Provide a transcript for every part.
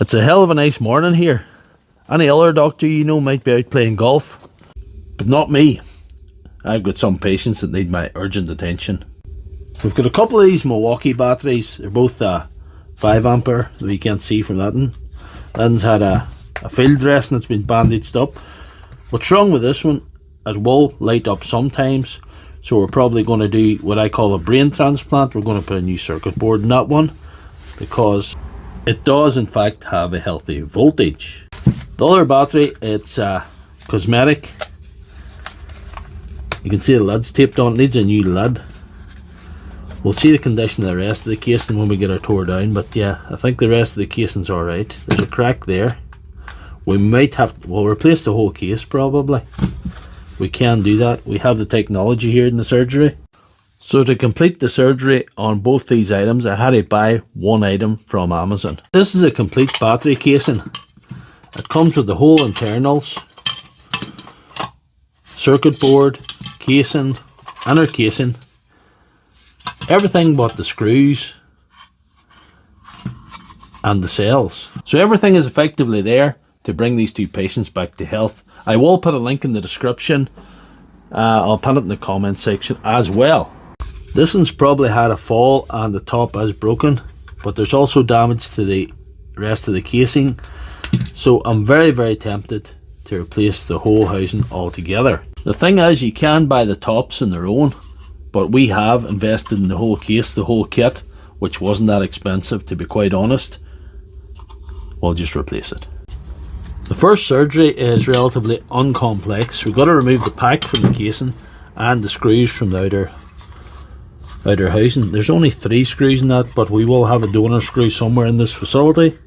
It's a hell of a nice morning here. Any other doctor you know might be out playing golf, but not me. I've got some patients that need my urgent attention. We've got a couple of these Milwaukee batteries. They're both 5 ampere, that you can't see from that one. That one's had a field dress and it's been bandaged up. What's wrong with this one? It will light up sometimes, so we're probably going to do what I call a brain transplant. We're going to put a new circuit board in that one, because it does in fact have a healthy voltage. The other battery, it's cosmetic. You can see the lid's taped on, it needs a new lid. We'll see the condition of the rest of the casing when we get her tore down, but yeah, I think the rest of the casing's alright. There's a crack there. We might have to, we'll replace the whole case probably. We can do that. We have the technology here in the surgery. So to complete the surgery on both these items, I had to buy one item from Amazon. This is a complete battery casing. It comes with the whole internals, circuit board, casing, inner casing, everything but the screws and the cells. So everything is effectively there to bring these two patients back to health. I will put a link in the description. I'll put it in the comment section as well. This one's probably had a fall and the top is broken, but there's also damage to the rest of the casing. So I'm very tempted to replace the whole housing altogether. The thing is, you can buy the tops in their own, but we have invested in the whole case, the whole kit, which wasn't that expensive, to be quite honest. We'll just replace it. The first surgery is relatively uncomplex. We've got to remove the pack from the casing and the screws from the outer housing. There's only 3 screws in that, but we will have a donor screw somewhere in this facility.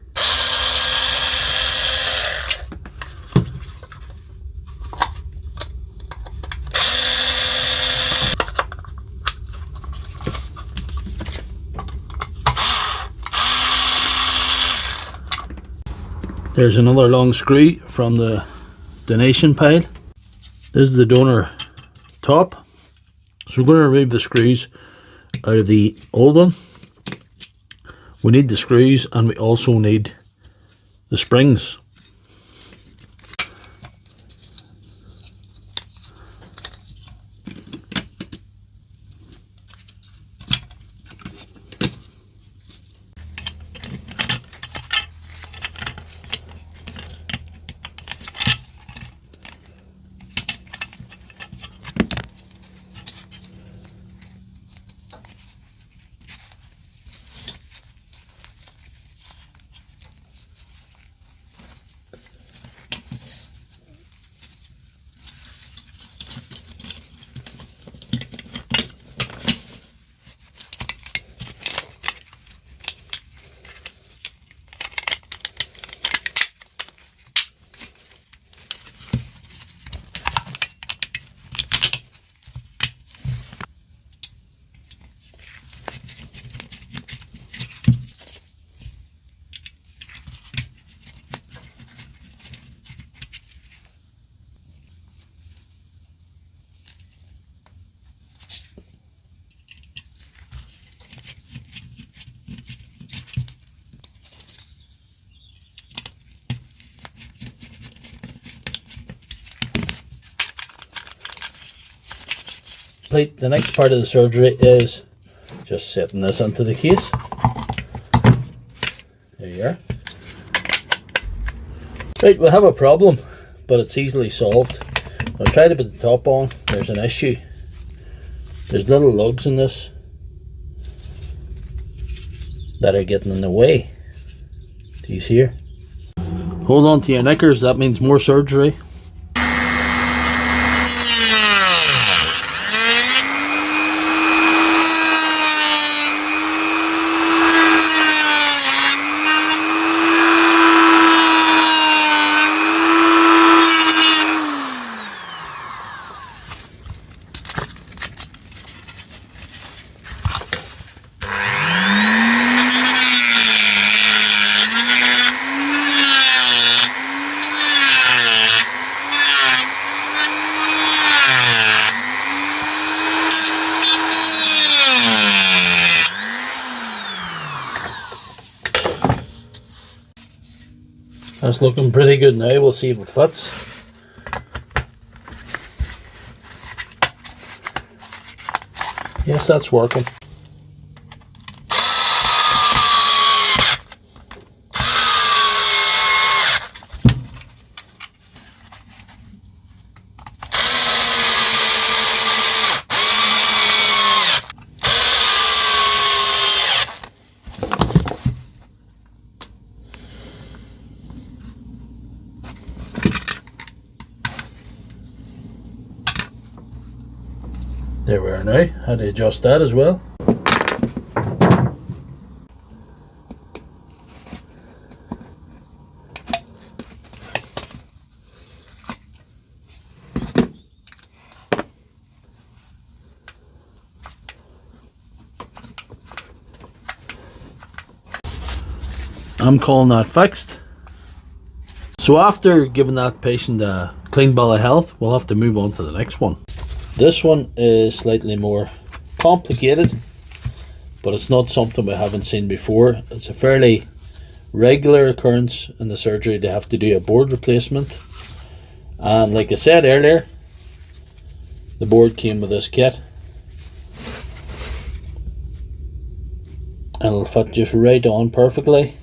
There's another long screw from the donation pile. This is the donor top. So we're going to remove the screws out of the old one. We need the screws and we also need the springs. The next part of the surgery is just setting this into the case. There you are. Right, we have a problem, but it's easily solved. I'll try to put the top on. There's an issue. There's little lugs in this that are getting in the way. These here. Hold on to your knickers, that means more surgery. That's looking pretty good now. We'll see if it fits. Yes, that's working. There we are now. How to adjust that as well. I'm calling that fixed. So after giving that patient a clean bill of health, we'll have to move on to the next one. This one is slightly more complicated, but it's not something we haven't seen before. It's a fairly regular occurrence in the surgery to have to do a board replacement. And like I said earlier, the board came with this kit. And it'll fit just right on perfectly.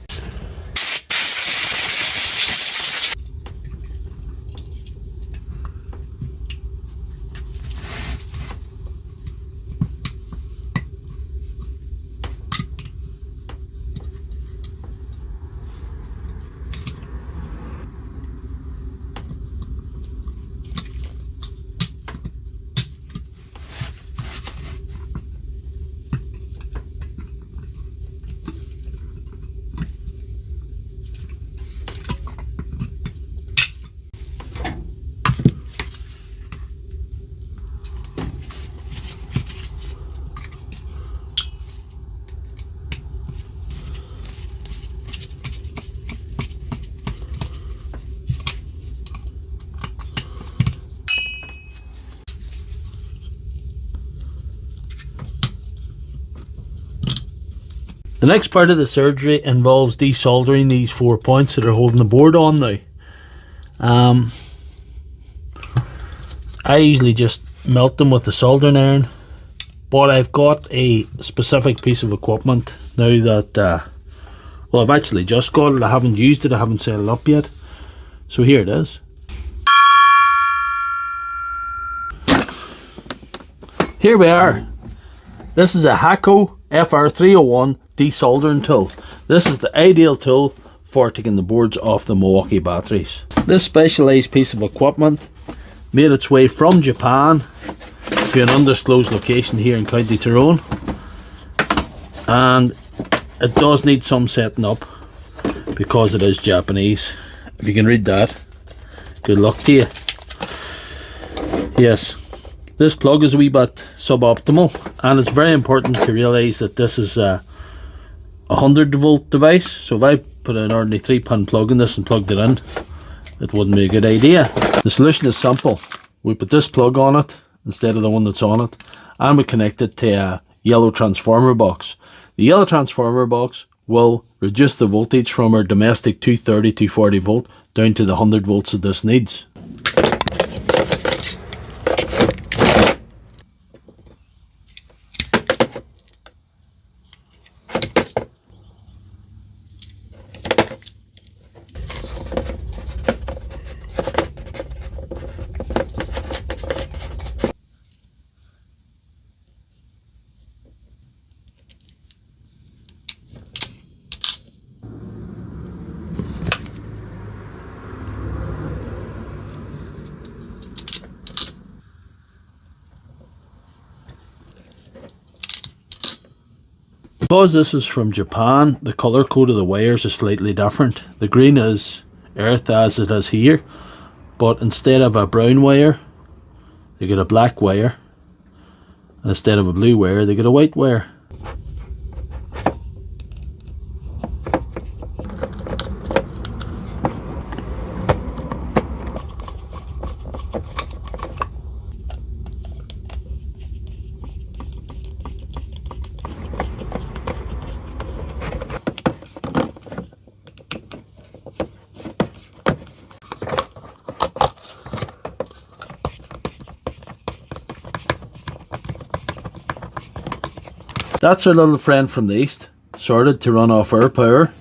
The next part of the surgery involves desoldering these 4 points that are holding the board on now. I usually just melt them with the soldering iron, but I've got a specific piece of equipment now that, well, I've actually just got it. I haven't used it, I haven't set it up yet. So here it is. Here we are. This is a Hakko FR301 desoldering tool. This is the ideal tool for taking the boards off the Milwaukee batteries. This specialised piece of equipment made its way from Japan to an undisclosed location here in County Tyrone, and it does need some setting up because it is Japanese. If you can read that, good luck to you. Yes, this plug is a wee bit suboptimal, and it's very important to realise that this is a 100 volt device. So if I put an ordinary 3-pin plug in this and plugged it in, it wouldn't be a good idea. The solution is simple. We put this plug on it instead of the one that's on it, and we connect it to a yellow transformer box. The yellow transformer box will reduce the voltage from our domestic 230, 240 volt down to the 100 volts that this needs. Because this is from Japan, the colour code of the wires is slightly different. The green is earth as it is here, but instead of a brown wire, they get a black wire, and instead of a blue wire, they get a white wire. That's our little friend from the east, sorted to run off our power.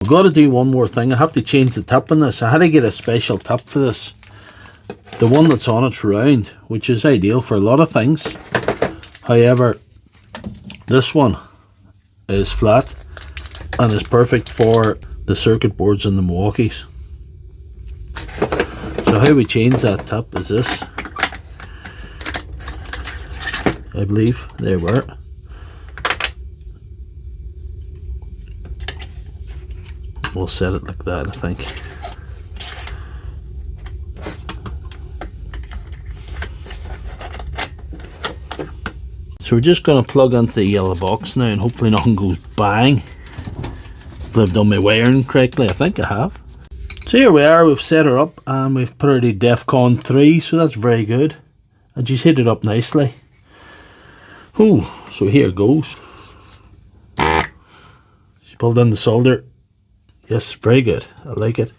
I've got to do one more thing. I have to change the tip on this. I had to get a special tip for this. The one that's on it's round, which is ideal for a lot of things. However, this one is flat and is perfect for the circuit boards in the Milwaukees. So how we change that tip is this. I believe they were. We'll set it like that, I think. So we're just going to plug into the yellow box now, and hopefully nothing goes bang. If I've done my wiring correctly, I think I have. So here we are, we've set her up and we've put her to DEFCON 3, so that's very good. And she's hit it up nicely. Ooh, so here goes. She pulled in the solder. Yes, very good. I like it.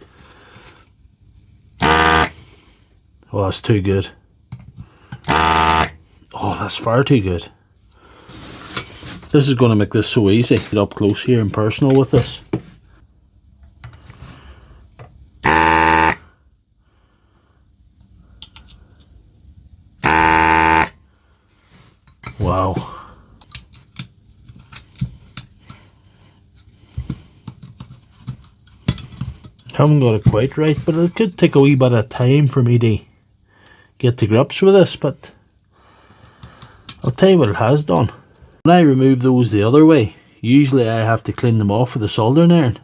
Oh, that's too good. Oh, that's far too good. This is going to make this so easy. Get up close here and personal with this. Wow. Haven't got it quite right, but it could take a wee bit of time for me to get to grips with this, but I'll tell you what it has done. When I remove those the other way, usually I have to clean them off with a soldering iron,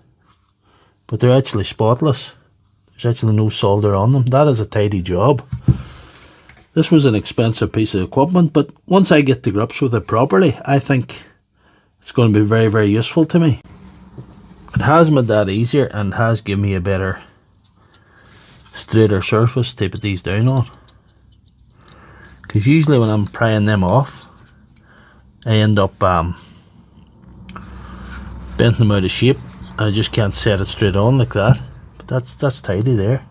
but they're actually spotless. There's actually no solder on them. That is a tidy job. This was an expensive piece of equipment, but once I get to grips with it properly, I think it's going to be very, very useful to me. It has made that easier and has given me a better, straighter surface to put these down on. Because usually when I'm prying them off, I end up bending them out of shape. I just can't set it straight on like that. But that's tidy there.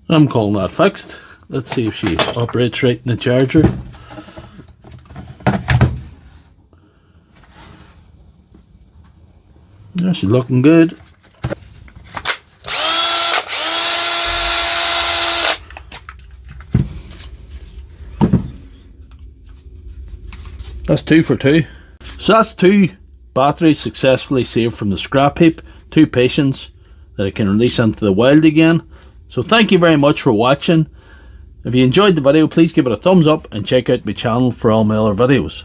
I'm calling that fixed. Let's see if she operates right in the charger. Yeah, she's looking good. That's 2 for 2. So that's 2 batteries successfully saved from the scrap heap, 2 patients, that it can release into the wild again. So thank you very much for watching. If you enjoyed the video, please give it a thumbs up and check out my channel for all my other videos.